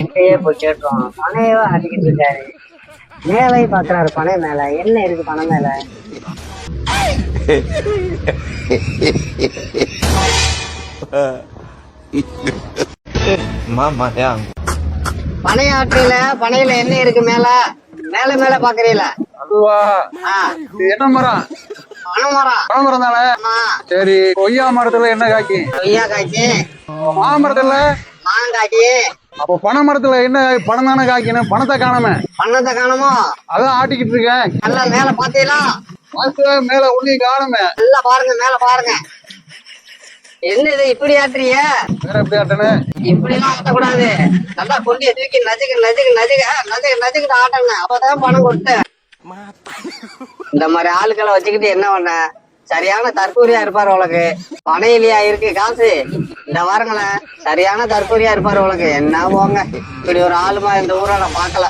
வீட்லயே போய் கேட்டோம். பனையவா ஆட்டிக்கிட்டு இருக்காரு. மேலே பாக்குறாரு பனை மேல. என்ன இருக்கு பனை மேல? பனை ஆற்றில பனையில என்ன இருக்கு மேல? மேல மேல பாக்குறீல? அதுவா? என்ன மரம்? பனை மரம். பனை மரம் தானே? சரி, கொய்யா மரத்துல என்ன காய்க்கு? கொய்யா காய்ச்சி. மாமரத்துல மாங்காய்ச்சி. அப்போ பனை மரத்துல என்ன பணம் தானே காய்க்கணும்? பணத்தை காணாம. பணத்தை காணுமோ? அதான் ஆட்டிக்கிட்டு இருக்கேன். நல்லா மேல பாத்தீங்களா? மேல ஒன்னையும் காணுமே. நல்லா பாருங்க, மேல பாருங்க. என்ன இது இப்படி ஆட்டுறிய? வேற எப்படி ஆட்டனு? இப்படி எல்லாம் ஆட்டக்கூடாது. நல்லா கொண்டு தூக்கி நசுக்கு நசுக்கு நசுக்கு நசுக்கு நசுக்கிட்டு ஆட்டணும். அப்பதான் பணம் கொடுத்து. இந்த மாதிரி ஆளுக்களை வச்சுக்கிட்டு என்ன பண்ண? சரியான தற்கூரியா இருப்பாரு உனக்கு. பனையிலையா இருக்கு காசு? இந்த வாரங்களேன் சரியான தற்கூரியா இருப்பாரு உனக்கு. என்ன போங்க, இப்படி ஒரு ஆளுமா இந்த ஊரை நான் பாக்கல.